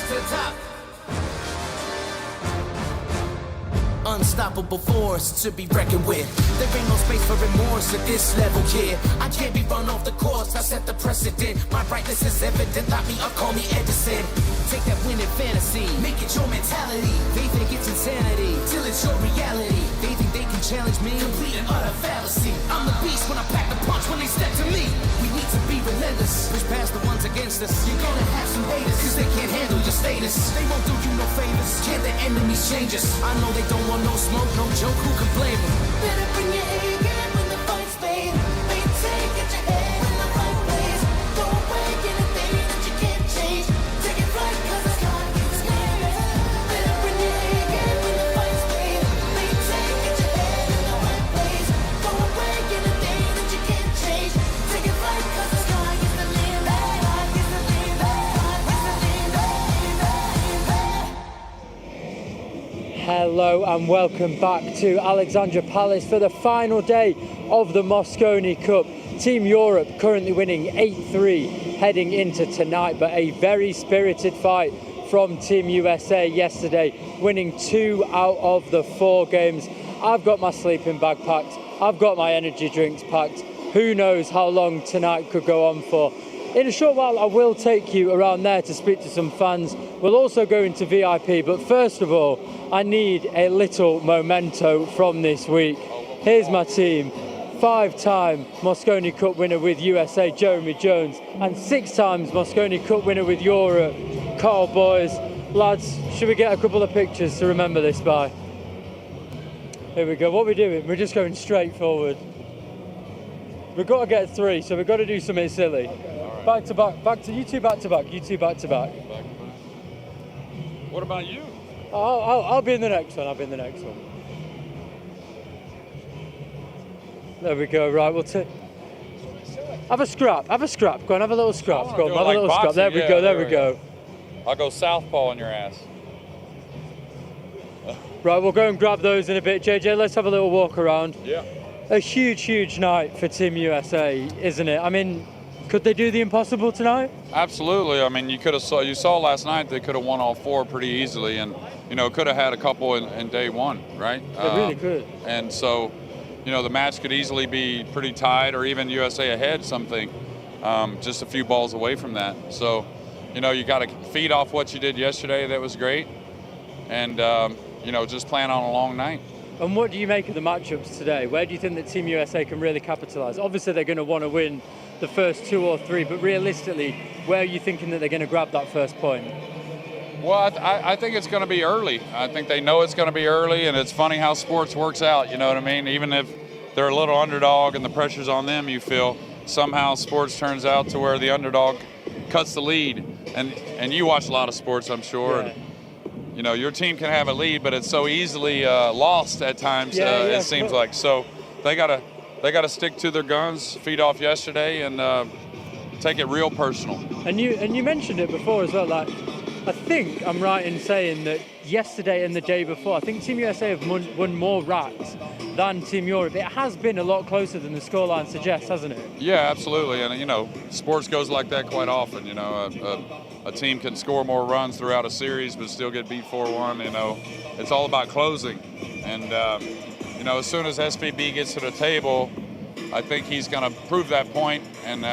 to the top. Unstoppable force to be reckoned with. There ain't no space for remorse at this level, yeah. I can't be run off the course, I set the precedent. My brightness is evident, lock me up, call me Edison. Take that winning fantasy, make it your mentality. They think it's insanity, till it's your reality. They think they can challenge me, complete and utter fallacy. I'm the beast when I pack the punch when they step to me. We need to be relentless, push past the ones against us. You're gonna have some haters, cause they can't handle your status. They won't do you no favors, can't their enemies change us. I know they don't want no smoke, no joke, who can blame them? Better bring your A game when the fight's fade. Maintain, get your head in the right place. Don't break anything that you can't change. Take it right, cause the sky is clear. Better bring your A game when the fight's fade. Maintain, get your head in the right place. Don't break anything that you can't change. Take it right, cause the sky is the limit. Is the limit. Hello and welcome back to Alexandra Palace for the final day of the Mosconi Cup. Team Europe currently winning 8-3 heading into tonight, but a very spirited fight from Team USA yesterday, winning 2 out of the 4 games. I've got my sleeping bag packed, I've got my energy drinks packed. Who knows how long tonight could go on for. In a short while, I will take you around there to speak to some fans. We'll also go into VIP, but first of all, I need a little memento from this week. Here's my team. 5-time Mosconi Cup winner with USA, Jeremy Jones, and 6 times Mosconi Cup winner with Europe, Carl Boys. Lads, should we get a couple of pictures to remember this by? Here we go. What are we doing? We're just going straight forward. We've got to get 3, so we've got to do something silly. Back to back, you two back to back. What about you? I'll be in the next one. There we go. Right, we'll take. Have a scrap. Go on, have a little scrap. Go on, have a little scrap. There we go. I'll go southpaw on your ass. Right, we'll go and grab those in a bit. JJ, let's have a little walk around. Yeah. A huge night for Team USA, isn't it? I mean, could they do the impossible tonight? Absolutely. I mean, you saw last night they could have won all 4 pretty easily, and could have had a couple in day 1, right? They really could. And so, the match could easily be pretty tied, or even USA ahead something, just a few balls away from that. So, you got to feed off what you did yesterday. That was great, and just plan on a long night. And what do you make of the matchups today? Where do you think that Team USA can really capitalise? Obviously, they're going to want to win the first 2 or 3, but realistically, where are you thinking that they're going to grab that first point? Well, I think it's going to be early. I think they know it's going to be early, and it's funny how sports works out, you know what I mean? Even if they're a little underdog and the pressure's on them, you feel, somehow sports turns out to where the underdog cuts the lead. And you watch a lot of sports, I'm sure. Yeah. And, your team can have a lead, but it's so easily lost at times, it seems like. So they got to stick to their guns, feed off yesterday, and take it real personal. And you mentioned it before as well. Like, I think I'm right in saying that yesterday and the day before, I think Team USA have won more racks than Team Europe. It has been a lot closer than the scoreline suggests, hasn't it? Yeah, absolutely. And sports goes like that quite often. A team can score more runs throughout a series, but still get beat 4-1. It's all about closing. And as soon as SVB gets to the table, I think he's going to prove that point. And,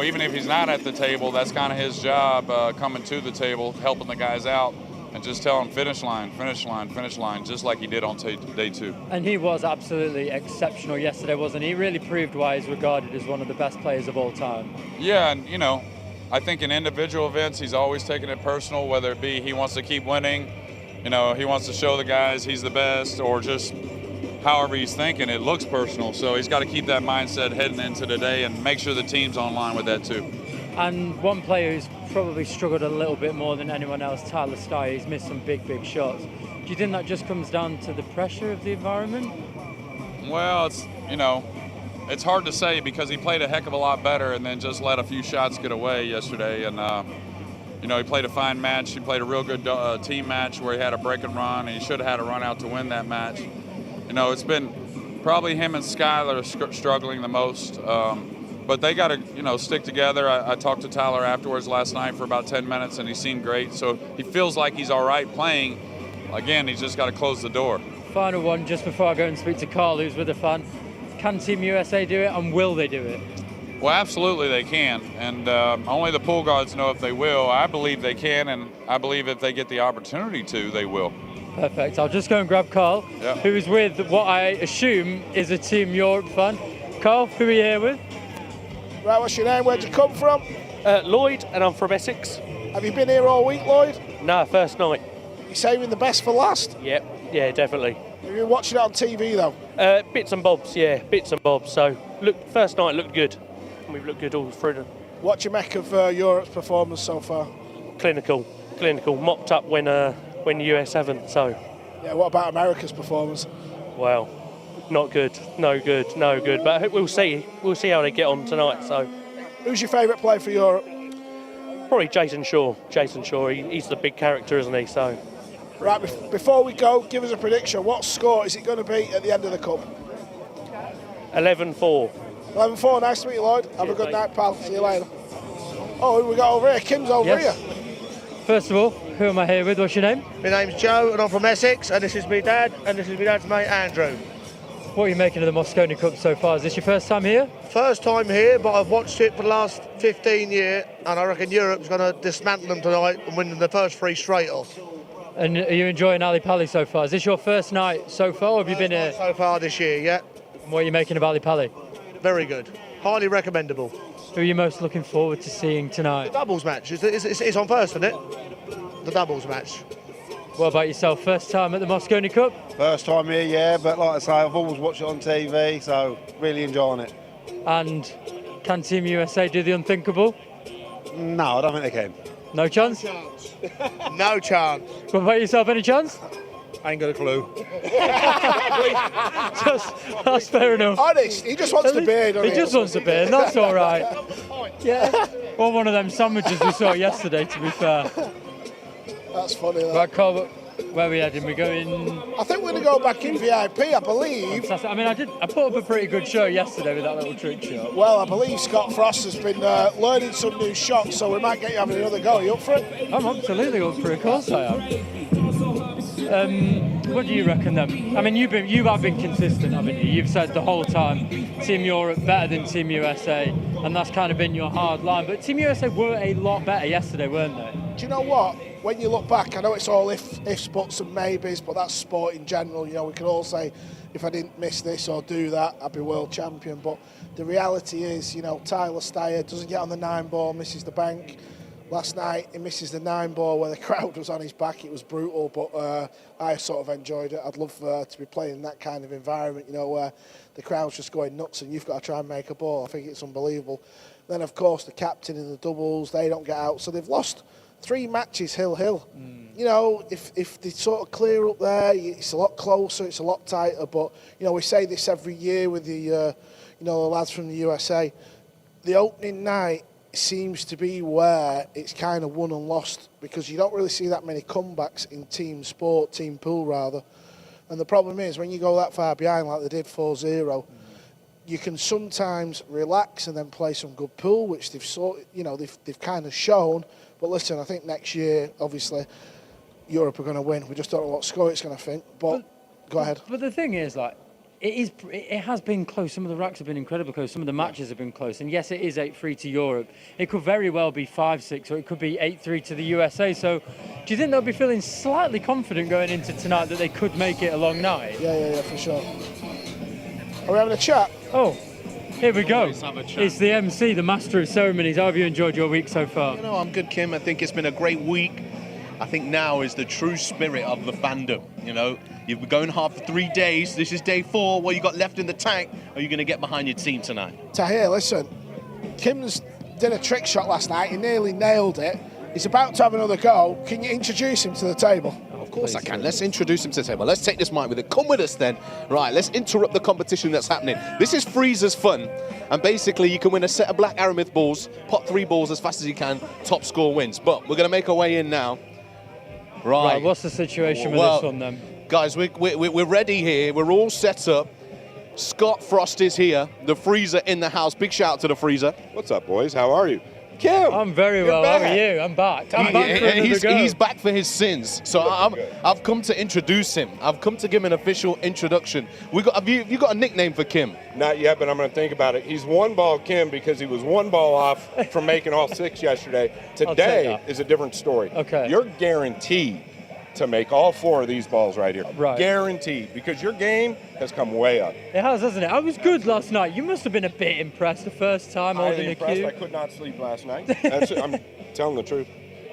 even if he's not at the table, that's kind of his job, coming to the table, helping the guys out, and just tell them finish line, just like he did on day 2. And he was absolutely exceptional yesterday, wasn't he? He really proved why he's regarded as one of the best players of all time. Yeah, and, I think in individual events, he's always taking it personal, whether it be he wants to keep winning, he wants to show the guys he's the best, or just however he's thinking, it looks personal. So he's got to keep that mindset heading into the day and make sure the team's on line with that too. And one player who's probably struggled a little bit more than anyone else, Tyler Styer, he's missed some big shots. Do you think that just comes down to the pressure of the environment? Well, it's hard to say because he played a heck of a lot better and then just let a few shots get away yesterday. And, he played a fine match. He played a real good team match where he had a break and run, and he should have had a run out to win that match. It's been probably him and Skyler struggling the most. But but they got to, you know, stick together. I talked to Tyler afterwards last night for about 10 minutes, and he seemed great. So he feels like he's all right playing. Again, he's just got to close the door. Final one, just before I go and speak to Carl, who's with the fan. Can Team USA do it, and will they do it? Well, absolutely they can, and only the pool guards know if they will. I believe they can, and I believe if they get the opportunity to, they will. Perfect. I'll just go and grab Carl, who is with what I assume is a Team Europe fan. Carl, who are you here with? Right, what's your name? Where'd you come from? Lloyd, and I'm from Essex. Have you been here all week, Lloyd? No, first night. You saving the best for last? Yep, yeah, definitely. Have you been watching it on TV though? Bits and bobs, yeah, bits and bobs. So, first night looked good. We've looked good all through. What do you make of Europe's performance so far? Clinical, mopped up when the US haven't. So, yeah. What about America's performance? well, not good, no good. But we'll see how they get on tonight. So, who's your favourite player for Europe? probably Jason Shaw. He's the big character, isn't he? So, right. Before we go, give us a prediction. What score is it going to be at the end of the cup? 11-4. 11-4, nice to meet you, Lloyd. Have a good night, pal. See you later. Oh, who we got over here? Kim's over here. First of all, who am I here with? What's your name? My name's Joe and I'm from Essex, and this is my dad, and this is my dad's mate Andrew. What are you making of the Mosconi Cup so far? Is this your first time here? First time here, but I've watched it for the last 15 years, and I reckon Europe's going to dismantle them tonight and win the first three straight off. And are you enjoying Ali Pali so far? Is this your first night so far, or have you been here? So far this year, yeah. What are you making of Ali Pali? Very good. Highly recommendable. Who are you most looking forward to seeing tonight? The doubles match. It's on first, isn't it? The doubles match. What about yourself? First time at the Mosconi Cup? First time here, yeah, but like I say, I've always watched it on TV, so really enjoying it. And can Team USA do the unthinkable? No, I don't think they can. No chance? No chance. What about yourself? Any chance? I ain't got a clue. That's fair enough. Honest, he just wants the beer, doesn't he? He just wants the beer, and that's all right. Yeah. Well, one of them sandwiches we saw yesterday, to be fair. That's funny. That. Right, Carl, where are we heading? We're going... I think we're going to go back in VIP, I believe. Fantastic. I mean, I put up a pretty good show yesterday with that little trick shot. Well, I believe Scott Frost has been learning some new shots, so we might get you having another go. Are you up for it? I'm absolutely up for it, of course I am. What do you reckon then? I mean, you have been consistent, haven't you? You've said the whole time, Team Europe better than Team USA, and that's kind of been your hard line. But Team USA were a lot better yesterday, weren't they? Do you know what? When you look back, I know it's all ifs, buts and maybes, but that's sport in general. You know, we can all say, if I didn't miss this or do that, I'd be world champion. But the reality is, you know, Tyler Styer doesn't get on the 9-ball, misses the bank. Last night, he misses the 9-ball where the crowd was on his back. It was brutal, but I sort of enjoyed it. I'd love to be playing in that kind of environment, you know, where the crowd's just going nuts and you've got to try and make a ball. I think it's unbelievable. Then, of course, the captain in the doubles, they don't get out. So they've lost 3 matches hill. You know, if they sort of clear up there, it's a lot closer, it's a lot tighter. But, you know, we say this every year with the, you know, the lads from the USA. The opening night seems to be where it's kind of won and lost, because you don't really see that many comebacks in team sport, team pool rather. And the problem is when you go that far behind like they did 4-0, you can sometimes relax and then play some good pool, which they've kind of shown. But listen, I think next year, obviously, Europe are going to win. We just don't know what score it's going to think. But go ahead. But the thing is, like, it has been close. Some of the racks have been incredibly close. Some of the matches have been close. And yes, it is 8-3 to Europe. It could very well be 5-6, or it could be 8-3 to the USA. So do you think they'll be feeling slightly confident going into tonight that they could make it a long night? Yeah, for sure. Are we having a chat? Oh, here we go. It's the MC, the master of ceremonies. How have you enjoyed your week so far? You know, I'm good, Kim. I think it's been a great week. I think now is the true spirit of the fandom. You know, you've been going hard for 3 days. This is day 4. What you got left in the tank? Are you going to get behind your team tonight? Tahir, listen. Kim's did a trick shot last night. He nearly nailed it. He's about to have another go. Can you introduce him to the table? Of course I can. Let's introduce him to the table. Let's take this mic with it. Come with us then. Right, let's interrupt the competition that's happening. This is Freezer's Fun. And basically, you can win a set of black Aramith balls, pot 3 balls as fast as you can, top score wins. But we're going to make our way in now. Right, what's the situation with this one then? Guys, we're ready here. We're all set up. Scott Frost is here, the freezer in the house. Big shout out to the freezer. What's up, boys? How are you? Kim! I'm very well. back. How are you? I'm back. I'm back for another go. He's back for his sins. So I've come to introduce him. I've come to give him an official introduction. Have you got a nickname for Kim? Not yet, but I'm going to think about it. He's one ball Kim because he was one ball off from making all 6 yesterday. Today is a different story. Okay. You're guaranteed to make all 4 of these balls right here. Right. Guaranteed, because your game has come way up. It has, hasn't it? I was good last night. You must have been a bit impressed the first time holding a cue. I could not sleep last night. I'm telling the truth.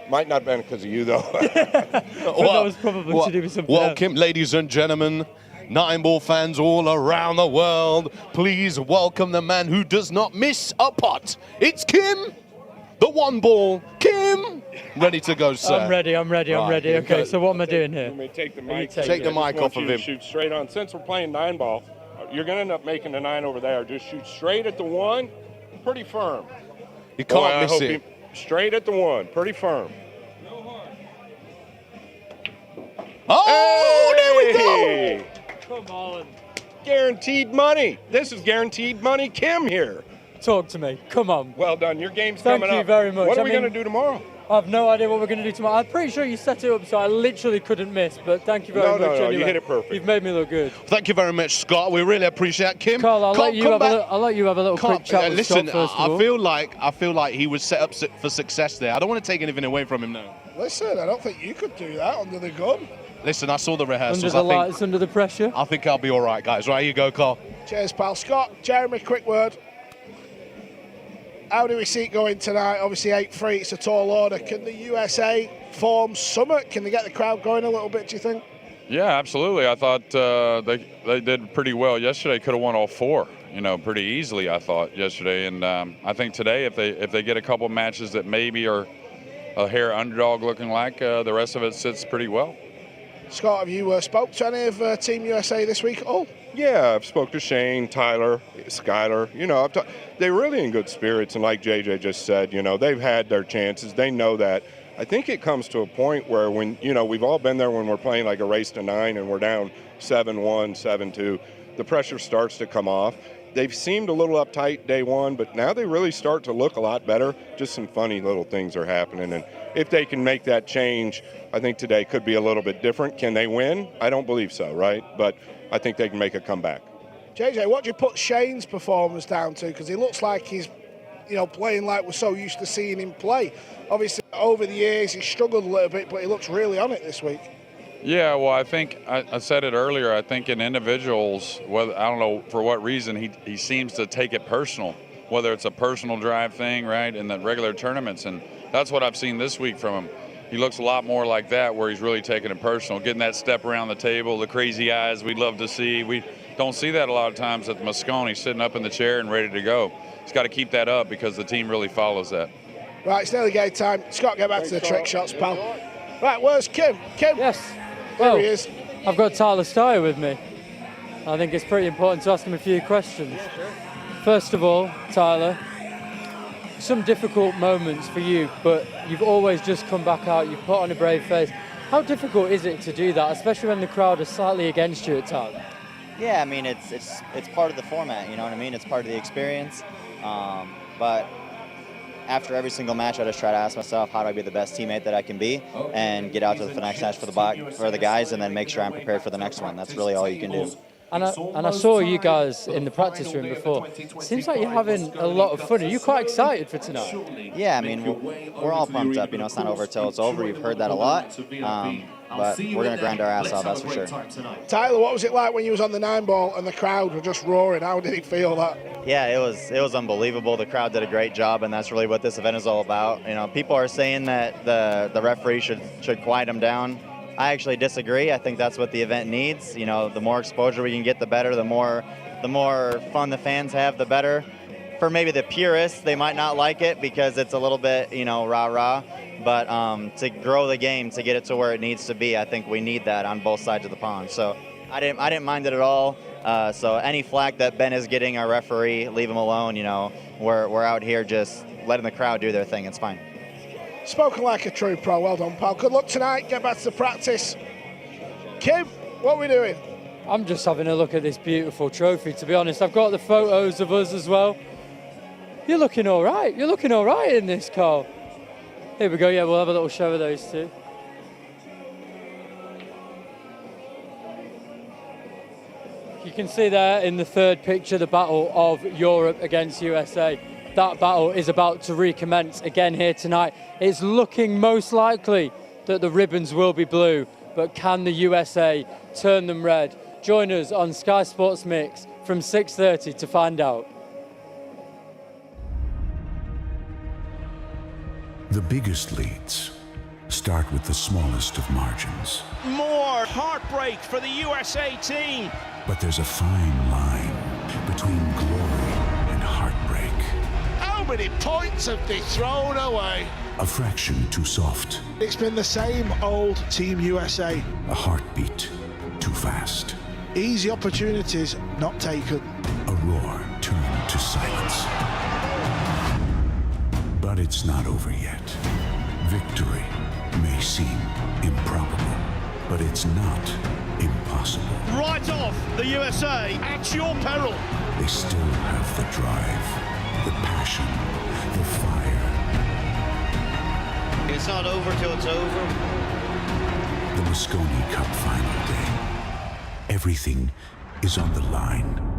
Might not have been because of you, though. That was probably to do with something else. Welcome, ladies and gentlemen, Nineball fans all around the world. Please welcome the man who does not miss a pot. It's Kim, the one ball. Kim, ready to go, sir. I'm ready. Okay, so what am I doing here? Let me take the mic. Take the mic off of him. Shoot straight on. Since we're playing 9-ball, you're going to end up making the 9 over there. Just shoot straight at the 1, pretty firm. You can't miss it. Straight at the 1, pretty firm. Oh, there we go. Come on. Guaranteed money. This is guaranteed money. Kim here. Talk to me. Come on. Well done. Your game's Thank coming up. you very much. What are we going to do tomorrow? I have no idea what we're going to do tomorrow. I'm pretty sure you set it up so I literally couldn't miss, but thank you very much. No, anyway. you hit it perfect. You've made me look good. Thank you very much, Scott. We really appreciate it. Kim. Carl, I'll let you have a little quick chat with listen, Scott first of all. I feel like he was set up for success there. I don't want to take anything away from him now. Listen, I don't think you could do that under the gun. Listen, I saw the rehearsals. Under the lights, under the pressure. I think I'll be all right, guys. Right, here you go, Carl. Cheers, pal. Scott, Jeremy, quick word. How do we see it going tonight? Obviously 8-3, it's a tall order. Can the USA form summit? Can they get the crowd going a little bit, do you think? Yeah, absolutely. I thought they did pretty well yesterday. Could have won all 4, pretty easily, I thought, yesterday. And I think today, if they get a couple matches that maybe are a hair underdog looking like, the rest of it sits pretty well. Scott, have you spoke to any of Team USA this week at all? Yeah, I've spoke to Shane, Tyler, Skyler. They're really in good spirits, and like JJ just said, they've had their chances. They know that. I think it comes to a point where when, we've all been there when we're playing like a race to 9 and we're down 7-1, 7-2, the pressure starts to come off. They've seemed a little uptight day 1, but now they really start to look a lot better. Just some funny little things are happening, and if they can make that change, I think today could be a little bit different. Can they win? I don't believe so, right? But I think they can make a comeback. JJ, what do you put Shane's performance down to? Because he looks like he's, playing like we're so used to seeing him play. Obviously, over the years, he's struggled a little bit, but he looks really on it this week. Yeah, well, I think I said it earlier. I think in individuals, I don't know for what reason, he seems to take it personal, whether it's a personal drive thing, right, in the regular tournaments. And that's what I've seen this week from him. He looks a lot more like that, where he's really taking it personal, getting that step around the table, the crazy eyes we'd love to see. We don't see that a lot of times at Mosconi, sitting up in the chair and ready to go. He's got to keep that up because the team really follows that. Right, it's nearly game time. Scott, get back to the trick shots, pal. Right, where's Kim? Kim? Yes. There he is. I've got Tyler Styer with me. I think it's pretty important to ask him a few questions. First of all, Tyler, some difficult moments for you, but you've always just come back out, you've put on a brave face. How difficult is it to do that, especially when the crowd is slightly against you at times? Yeah, I mean, it's part of the format, you know what I mean? It's part of the experience. But after every single match, I just try to ask myself, how do I be the best teammate that I can be and get out to the next match for the guys, and then make sure I'm prepared for the next one. That's really all you can do. And I saw you guys in the practice room before. Seems like you're having a lot of fun. Are you quite excited for tonight? Yeah, I mean, we're all pumped up. It's not over till it's over. You've heard that a lot. But we're going to grind our ass off, that's for sure. Tyler, what was it like when you was on the 9-ball and the crowd were just roaring? How did it feel that? Yeah, it was unbelievable. The crowd did a great job, and that's really what this event is all about. People are saying that the referee should quiet them down. I actually disagree. I think that's what the event needs. The more exposure we can get, the better. The more fun the fans have, the better. For maybe the purists, they might not like it because it's a little bit, rah-rah. But to grow the game, to get it to where it needs to be, I think we need that on both sides of the pond. So I didn't mind it at all. So any flack that Ben is getting, our referee, leave him alone. We're out here just letting the crowd do their thing. It's fine. Spoken like a true pro. Well done, pal. Good luck tonight. Get back to the practice. Kim, what are we doing? I'm just having a look at this beautiful trophy, to be honest. I've got the photos of us as well. You're looking all right. You're looking all right in this, Carl. Here we go. Yeah, we'll have a little show of those two. You can see there in the third picture the battle of Europe against USA. That battle is about to recommence again here tonight. It's looking most likely that the ribbons will be blue, but can the USA turn them red? Join us on Sky Sports Mix from 6:30 to find out. The biggest leads start with the smallest of margins. More heartbreak for the USA team. But there's a fine line between glory and heartbreak. How many points have they thrown away? A fraction too soft. It's been the same old Team USA. A heartbeat too fast. Easy opportunities not taken. A roar turned to silence. But it's not over yet. Victory may seem improbable, but it's not impossible. Right off, the USA, at your peril. They still have the drive, the passion, the fire. It's not over till it's over. The Mosconi Cup final day. Everything is on the line.